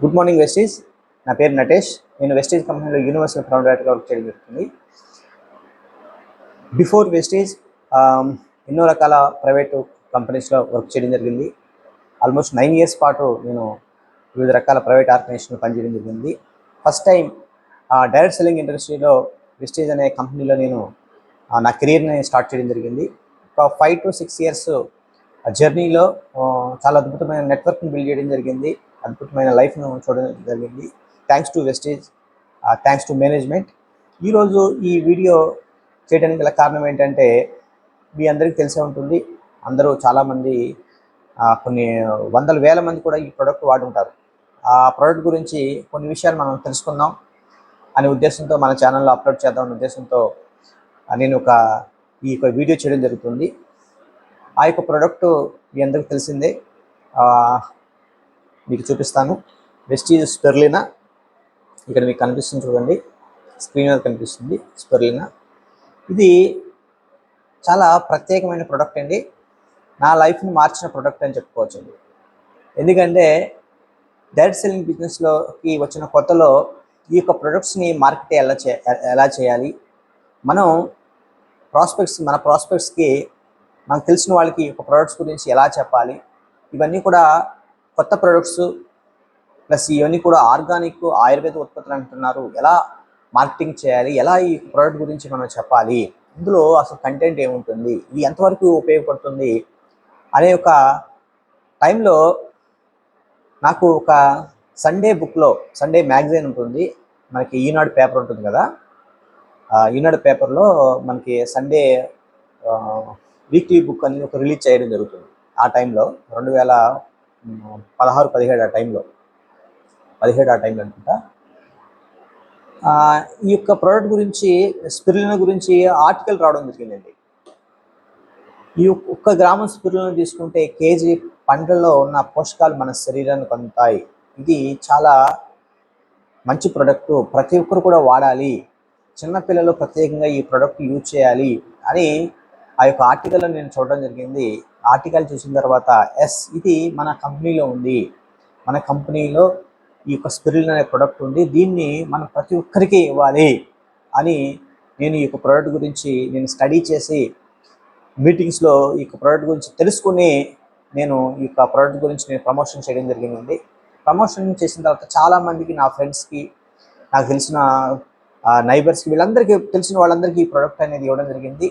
Good morning Vestige. నా పేరు నటేష్. నేను వెస్టీజ్ కంపెనీలో యూనివర్సల్ ఫౌండర్గా వర్క్ చేయడం జరుగుతుంది. బిఫోర్ వెస్టీజ్ ఎన్నో రకాల ప్రైవేటు కంపెనీస్లో వర్క్ చేయడం జరిగింది. ఆల్మోస్ట్ 9 years పాటు నేను వివిధ రకాల ప్రైవేట్ ఆర్గనైజేషన్లో పనిచేయడం జరిగింది. ఫస్ట్ టైం డైరెక్ట్ సెల్లింగ్ ఇండస్ట్రీలో వెస్టీజ్ అనే కంపెనీలో నేను నా కెరీర్ని స్టార్ట్ చేయడం జరిగింది. ఒక 5 to 6 years జర్నీలో చాలా అద్భుతమైన నెట్వర్క్ని బిల్డ్ చేయడం జరిగింది. అద్భుతమైన లైఫ్ను చూడడం జరిగింది. Thanks to Vestige, thanks to management. ఈరోజు ఈ వీడియో చేయడానికి గల కారణం ఏంటంటే, మీ అందరికీ తెలిసే ఉంటుంది, అందరూ చాలామంది కొన్ని వందల వేల మంది కూడా ఈ ప్రోడక్ట్ వాడి ఉంటారు. ఆ ప్రోడక్ట్ గురించి కొన్ని విషయాలు మనం తెలుసుకుందాం అనే ఉద్దేశంతో మన ఛానల్లో అప్లోడ్ చేద్దాం అనే ఉద్దేశంతో నేను ఈ వీడియో చేయడం జరుగుతుంది. ఆ యొక్క ప్రోడక్ట్ మీ అందరికీ తెలిసిందే, మీకు చూపిస్తాను. వెస్టీజ్ స్పెర్లినా. ఇక్కడ మీకు కనిపిస్తుంది చూడండి, స్క్రీన్ మీద కనిపిస్తుంది స్పెర్లినా. ఇది చాలా ప్రత్యేకమైన ప్రోడక్ట్ అండి. నా లైఫ్ని మార్చిన ప్రోడక్ట్ అని చెప్పుకోవచ్చు అండి. ఎందుకంటే డైరెక్ట్ సెల్లింగ్ బిజినెస్లోకి వచ్చిన కొత్తలో ఈ యొక్క ప్రొడక్ట్స్ని మార్కెట్ ఎలా చేయాలి, మనం మన ప్రాస్పెక్ట్స్కి మనకు తెలిసిన వాళ్ళకి ఒక ప్రొడక్ట్స్ గురించి ఎలా చెప్పాలి, ఇవన్నీ కూడా కొత్త ప్రొడక్ట్స్ ప్లస్ ఇవన్నీ కూడా ఆర్గానిక్ ఆయుర్వేద ఉత్పత్తులు అంటున్నారు. ఎలా మార్కెటింగ్ చేయాలి, ఎలా ఈ ప్రోడక్ట్ గురించి మనం చెప్పాలి, ఇందులో అసలు కంటెంట్ ఏముంటుంది, ఇది ఎంతవరకు ఉపయోగపడుతుంది అనే ఒక టైంలో నాకు ఒక సండే మ్యాగజైన్ ఉంటుంది, మనకి ఈనాడు పేపర్ ఉంటుంది కదా, ఈనాడు పేపర్లో మనకి సండే వీక్లీ బుక్ అనేది ఒక రిలీజ్ చేయడం జరుగుతుంది. ఆ టైంలో 2016-17 ఆ టైంలో 17 ఆ టైంలో అనుకుంటా. ఈ యొక్క ప్రోడక్ట్ గురించి, స్పిరులినా గురించి ఆర్టికల్ రావడం జరిగిందండి. ఈ ఒక్క గ్రామం స్పిరులినా తీసుకుంటే కేజీ పంటల్లో ఉన్న పోషకాలు మన శరీరానికి అందుతాయి. ఇది చాలా మంచి ప్రోడక్ట్, ప్రతి ఒక్కరు కూడా వాడాలి, చిన్నపిల్లలు ప్రత్యేకంగా ఈ ప్రోడక్ట్ యూజ్ చేయాలి అని ఆ యొక్క ఆర్టికల్లో నేను చూడడం జరిగింది. ఆర్టికల్ చూసిన తర్వాత ఇది మన కంపెనీలో ఉంది, మన కంపెనీలో ఈ యొక్క స్పిరులినా అనే ప్రోడక్ట్ ఉంది, దీన్ని మనం ప్రతి ఒక్కరికి ఇవ్వాలి అని నేను ఈ యొక్క ప్రోడక్ట్ గురించి స్టడీ చేసి మీటింగ్స్లో ఈ యొక్క ప్రోడక్ట్ గురించి తెలుసుకుని నేను ఈ యొక్క ప్రోడక్ట్ గురించి ప్రమోషన్ చేయడం జరిగిందండి. ప్రమోషన్ చేసిన తర్వాత చాలామందికి, నా ఫ్రెండ్స్కి, నాకు తెలిసిన నైబర్స్కి, వీళ్ళందరికీ, తెలిసిన వాళ్ళందరికీ ఈ ప్రోడక్ట్ అనేది ఇవ్వడం జరిగింది.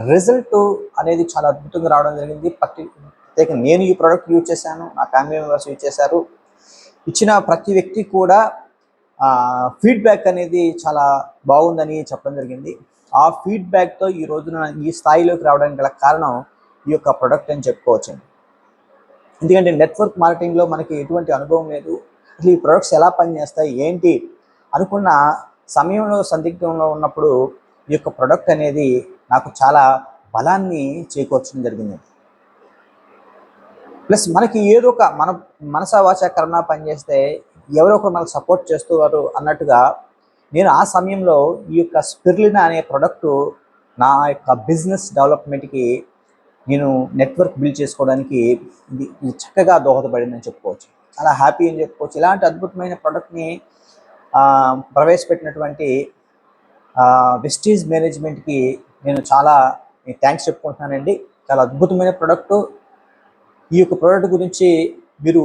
రిజల్ట్ అనేది చాలా అద్భుతంగా రావడం జరిగింది. ప్రత్యేకంగా నేను ఈ ప్రోడక్ట్ యూజ్ చేశాను, నా ఫ్యామిలీ మెంబర్స్ యూజ్ చేశారు. ఇచ్చిన ప్రతి వ్యక్తి కూడా ఫీడ్బ్యాక్ అనేది చాలా బాగుందని చెప్పడం జరిగింది. ఆ ఫీడ్బ్యాక్తో ఈ రోజున ఈ స్థాయిలోకి రావడానికి గల కారణం ఈ యొక్క ప్రోడక్ట్ అని చెప్పుకోవచ్చండి. ఎందుకంటే నెట్వర్క్ మార్కెటింగ్లో మనకి ఎటువంటి అనుభవం లేదు, అసలు ఈ ప్రొడక్ట్స్ ఎలా పనిచేస్తాయి ఏంటి అనుకున్న సమయంలో, సందిగ్ధంలో ఉన్నప్పుడు ఈ యొక్క ప్రోడక్ట్ అనేది నాకు చాలా బలాన్ని చేకూర్చడం జరిగింది. ప్లస్ మనకి ఏదో ఒక మన మనస వాచ కర్మ పనిచేస్తే ఎవరో ఒకరు మనకు సపోర్ట్ చేస్తున్నారు అన్నట్టుగా, నేను ఆ సమయంలో ఈ యొక్క స్పిరులినా అనే ప్రోడక్ట్ నా యొక్క బిజినెస్ డెవలప్మెంట్కి, నేను నెట్వర్క్ బిల్డ్ చేసుకోవడానికి ఇది చక్కగా దోహదపడిందని చెప్పుకోవచ్చు. చాలా హ్యాపీ అని చెప్పుకోవచ్చు. ఇలాంటి అద్భుతమైన ప్రోడక్ట్ని ప్రవేశపెట్టినటువంటి వెస్టీజ్ మేనేజ్మెంట్కి నేను చాలా థ్యాంక్స్ చెప్పుకుంటున్నానండి. చాలా అద్భుతమైన ప్రోడక్ట్. ఈ యొక్క ప్రోడక్ట్ గురించి మీరు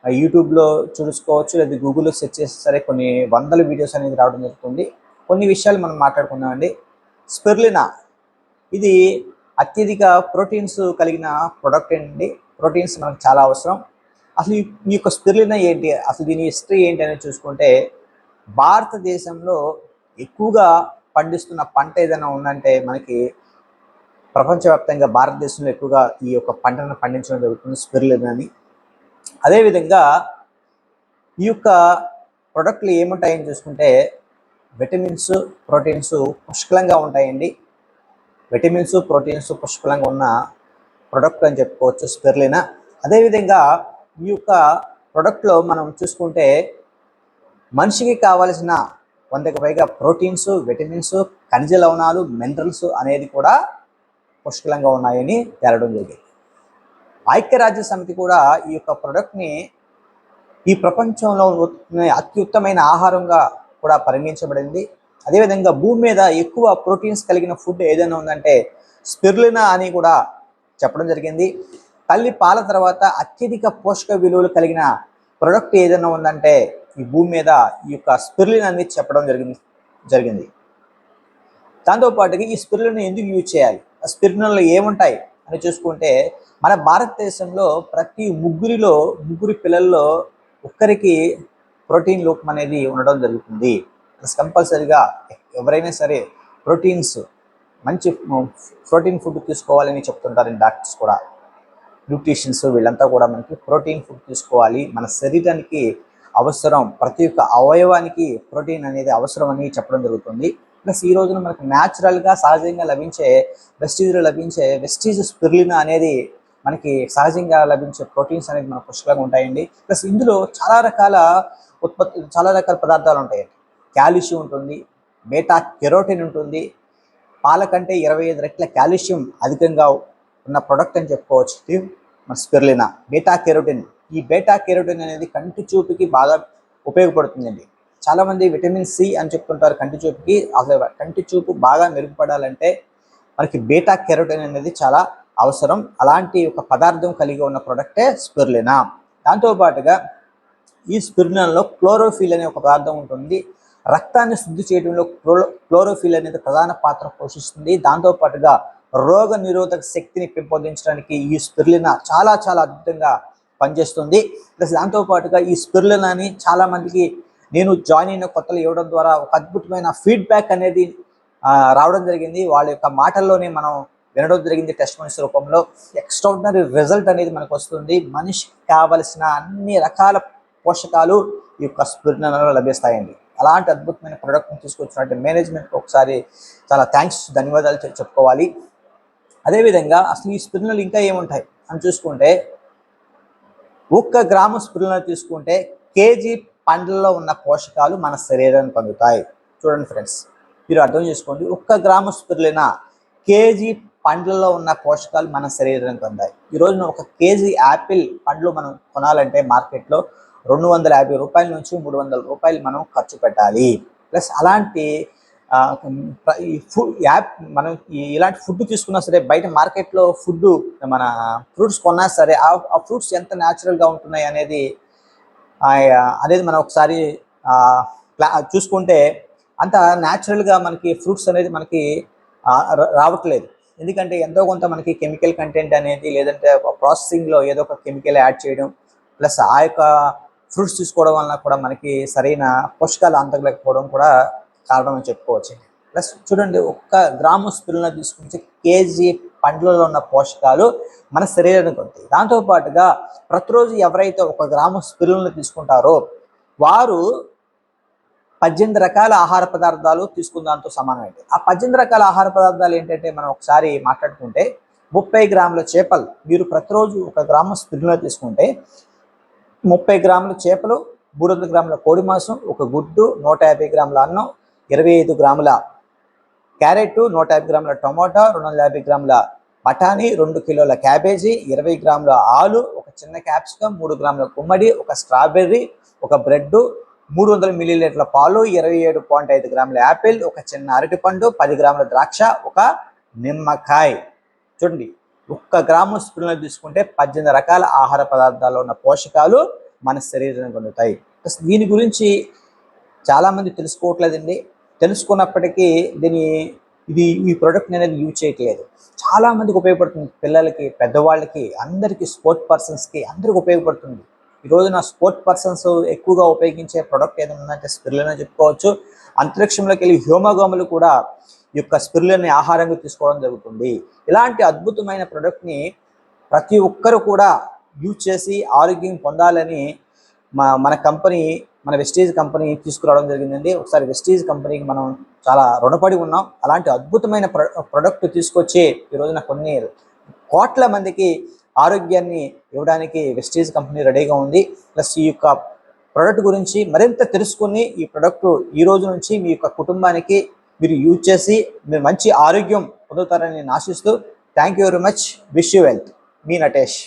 యూట్యూబ్లో చూసుకోవచ్చు, లేదా గూగుల్లో సెర్చ్ చేస్తే సరే కొన్ని వందల వీడియోస్ అనేది రావడం జరుగుతుంది. కొన్ని విషయాలు మనం మాట్లాడుకుందామండి. స్పిరులినా ఇది అత్యధిక ప్రోటీన్స్ కలిగిన ప్రోడక్ట్ అండి. ప్రోటీన్స్ మనకు చాలా అవసరం. అసలు ఈ యొక్క స్పిరులినా ఏంటి, అసలు దీని హిస్టరీ ఏంటి అనేది చూసుకుంటే, భారతదేశంలో ఎక్కువగా పండిస్తున్న పంట ఏదైనా ఉందంటే మనకి ప్రపంచవ్యాప్తంగా భారతదేశంలో ఎక్కువగా ఈ యొక్క పంటను పండించడం జరుగుతుంది, స్పిరులినాని. అదేవిధంగా ఈ యొక్క ప్రొడక్ట్లు ఏముంటాయని చూసుకుంటే, విటమిన్స్, ప్రోటీన్స్ పుష్కలంగా ఉంటాయండి. విటమిన్స్, ప్రోటీన్స్ పుష్కలంగా ఉన్న ప్రొడక్ట్ అని చెప్పుకోవచ్చు స్పిరులినా. అదేవిధంగా ఈ యొక్క ప్రొడక్ట్లో మనం చూసుకుంటే మనిషికి కావలసిన 100కి పైగా ప్రోటీన్స్, విటమిన్స్, ఖనిజ లవణాలు, మినరల్స్ అనేది కూడా పుష్కలంగా ఉన్నాయని తేలడం జరిగింది. ఐక్యరాజ్య సమితి కూడా ఈ యొక్క ప్రొడక్ట్ని ఈ ప్రపంచంలో అత్యుత్తమైన ఆహారంగా కూడా పరిగణించబడింది. అదేవిధంగా భూమి మీద ఎక్కువ ప్రోటీన్స్ కలిగిన ఫుడ్ ఏదైనా ఉందంటే స్పిరులినా అని కూడా చెప్పడం జరిగింది. తల్లి పాల తర్వాత అత్యధిక పోషక విలువలు కలిగిన ప్రొడక్ట్ ఏదైనా ఉందంటే ఈ భూమి మీద ఈ యొక్క స్పిరులినా అనేది చెప్పడం జరిగింది. దాంతోపాటుగా ఈ స్పిరులినా ఎందుకు యూజ్ చేయాలి, ఆ స్పిరులినాలో ఏముంటాయి అని చూసుకుంటే, మన భారతదేశంలో ప్రతి ముగ్గురి పిల్లల్లో ఒక్కరికి ప్రోటీన్ లోపం అనేది ఉండడం జరుగుతుంది. కంపల్సరిగా ఎవరైనా సరే మంచి ప్రోటీన్ ఫుడ్ తీసుకోవాలని చెప్తుంటారు డాక్టర్స్ కూడా, న్యూట్రిషన్స్ వీళ్ళంతా కూడా మనకి ప్రోటీన్ ఫుడ్ తీసుకోవాలి. మన శరీరానికి అవసరం, ప్రతి ఒక్క అవయవానికి ప్రోటీన్ అనేది అవసరం అని చెప్పడం జరుగుతుంది. ప్లస్ ఈ రోజున మనకు న్యాచురల్గా సహజంగా లభించే వెస్టీజ్ స్పిరులినా అనేది మనకి సహజంగా లభించే ప్రోటీన్స్ అనేది మన పుష్కలంగా ఉంటాయండి. ప్లస్ ఇందులో చాలా రకాల పదార్థాలు ఉంటాయండి. కాల్షియం ఉంటుంది, బీటా కెరోటిన్ ఉంటుంది. పాల కంటే 25 రెట్ల కాల్షియం అధికంగా ఉన్న ప్రొడక్ట్ అని చెప్పుకోవచ్చు మన స్పిరులినా. ఈ బీటా కెరోటిన్ అనేది కంటి చూపుకి బాగా ఉపయోగపడుతుందండి. చాలామంది విటమిన్ సి అని చెప్తుంటారు కంటి చూపుకి. అసలు కంటి చూపు బాగా మెరుగుపడాలంటే మనకి బీటా కెరోటిన్ అనేది చాలా అవసరం. అలాంటి ఒక పదార్థం కలిగి ఉన్న ప్రొడక్టే స్పిరులినా. దాంతోపాటుగా ఈ స్పిరులినాలో క్లోరోఫిల్ అనే ఒక పదార్థం ఉంటుంది. రక్తాన్ని శుద్ధి చేయడంలో క్లోరోఫిల్ అనేది ప్రధాన పాత్ర పోషిస్తుంది. దాంతోపాటుగా రోగ నిరోధక శక్తిని పెంపొందించడానికి ఈ స్పిరులినా చాలా చాలా అద్భుతంగా పనిచేస్తుంది. ప్లస్ దాంతోపాటుగా ఈ స్పిరులినాని చాలా మందికి నేను జాయిన్ అయిన కొత్తలు ఇవ్వడం ద్వారా ఒక అద్భుతమైన ఫీడ్బ్యాక్ అనేది రావడం జరిగింది. వాళ్ళ యొక్క మాటల్లోనే మనం వినడం జరిగింది. టెస్టిమోనీస్ రూపంలో ఎక్స్ట్రాడినరీ రిజల్ట్ అనేది మనకు వస్తుంది. మనిషికి కావలసిన అన్ని రకాల పోషకాలు ఈ యొక్క స్పిరులినాలో లభిస్తాయండి. అలాంటి అద్భుతమైన ప్రోడక్ట్ని తీసుకొచ్చినట్టు మేనేజ్మెంట్కి ఒకసారి చాలా ధన్యవాదాలు చెప్పుకోవాలి. అదేవిధంగా అసలు ఈ స్పిరులినాలు ఇంకా ఏముంటాయి అని చూసుకుంటే, 1 గ్రాము స్పిరులినా తీసుకుంటే కేజీ పండ్లలో ఉన్న పోషకాలు మన శరీరానికి అందుతాయి. చూడండి ఫ్రెండ్స్, మీరు అర్థం చేసుకోండి. 1 గ్రాము స్పిరులినా కేజీ పండ్లలో ఉన్న పోషకాలు మన శరీరానికి అందాయి. ఈరోజున 1 కేజీ యాపిల్ పండ్లు మనం కొనాలంటే మార్కెట్లో 250 రూపాయల నుంచి 300 రూపాయలు మనం ఖర్చు పెట్టాలి. ప్లస్ అలాంటి మనం ఇలాంటి ఫుడ్ తీసుకున్నా సరే, బయట మార్కెట్లో మన ఫ్రూట్స్ కొన్నా సరే ఆ ఫ్రూట్స్ ఎంత న్యాచురల్గా ఉంటున్నాయి అనేది మనం ఒకసారి చూసుకుంటే అంత న్యాచురల్గా మనకి ఫ్రూట్స్ అనేది మనకి రావట్లేదు. ఎందుకంటే ఎంతో కొంత మనకి కెమికల్ కంటెంట్ అనేది, లేదంటే ప్రాసెసింగ్లో ఏదో ఒక కెమికల్ యాడ్ చేయడం, ప్లస్ ఆ యొక్క ఫ్రూట్స్ తీసుకోవడం వలన కూడా మనకి సరైన పోషకాలు అందలేకపోవడం కూడా కారణం అని చెప్పుకోవచ్చు. ప్లస్ చూడండి, 1 గ్రాము స్పిరులినా తీసుకుంటే కేజీ పండ్లలో ఉన్న పోషకాలు మన శరీరానికి ఉంటాయి. దాంతోపాటుగా ప్రతిరోజు ఎవరైతే 1 గ్రాము స్పిరులినా తీసుకుంటారో వారు 18 రకాల ఆహార పదార్థాలు తీసుకున్న దాంతో సమానమైంది. ఆ 18 రకాల ఆహార పదార్థాలు ఏంటంటే మనం ఒకసారి మాట్లాడుకుంటే, 30 గ్రాముల చేపలు, మీరు ప్రతిరోజు 1 గ్రాము స్పిరులినా తీసుకుంటే 30 గ్రాముల చేపలు, 300 గ్రాముల కోడి మాంసం, 1 గుడ్డు, 150 గ్రాముల అన్నం, 25 గ్రాముల క్యారెట్, 150 గ్రాముల టొమాటో, 250 గ్రాముల బఠానీ, 2 కిలోల క్యాబేజీ, 20 గ్రాముల ఆలు, 1 చిన్న క్యాప్సికమ్, 3 గ్రాముల గుమ్మడి, 1 స్ట్రాబెర్రీ, 1 బ్రెడ్, 300 మిల్లీలీటర్ల పాలు, 27.5 గ్రాముల యాపిల్, 1 చిన్న అరటిపండు, 10 గ్రాముల ద్రాక్ష, 1 నిమ్మకాయ. చూడండి, 1 గ్రాము స్పిరులినా తీసుకుంటే 18 రకాల ఆహార పదార్థాల్లో ఉన్న పోషకాలు మన శరీరానికి అందుతాయి. దీని గురించి చాలామంది తెలుసుకోవట్లేదండి. తెలుసుకున్నప్పటికీ ఈ ప్రోడక్ట్ అనేది యూజ్ చేయట్లేదు. చాలామందికి ఉపయోగపడుతుంది. పిల్లలకి, పెద్దవాళ్ళకి, అందరికీ, స్పోర్ట్ పర్సన్స్కి అందరికి ఉపయోగపడుతుంది. ఈరోజు స్పోర్ట్ పర్సన్స్ ఎక్కువగా ఉపయోగించే ప్రోడక్ట్ ఏదైనా ఉందంటే స్పిరులినా చెప్పుకోవచ్చు. అంతరిక్షంలోకి వెళ్ళి హ్యూమగోములు కూడా ఈ యొక్క స్పిరులినా ఆహారంగా తీసుకోవడం జరుగుతుంది. ఇలాంటి అద్భుతమైన ప్రోడక్ట్ని ప్రతి ఒక్కరు కూడా యూజ్ చేసి ఆరోగ్యం పొందాలని మన వెస్టీజ్ కంపెనీ తీసుకురావడం జరిగిందండి. ఒకసారి వెస్టీజ్ కంపెనీకి మనం చాలా రుణపడి ఉన్నాం. అలాంటి అద్భుతమైన ప్రొడక్ట్ తీసుకొచ్చి ఈరోజున కొన్ని కోట్ల మందికి ఆరోగ్యాన్ని ఇవ్వడానికి వెస్టీజ్ కంపెనీ రెడీగా ఉంది. ప్లస్ ఈ యొక్క ప్రోడక్ట్ గురించి మరింత తెలుసుకుని ఈ ప్రోడక్ట్ ఈ రోజు నుంచి మీ యొక్క కుటుంబానికి మీరు యూజ్ చేసి మీరు మంచి ఆరోగ్యం పొందుతారని నేను ఆశిస్తూ, thank you very much. Wish you wealth. Me Natesh.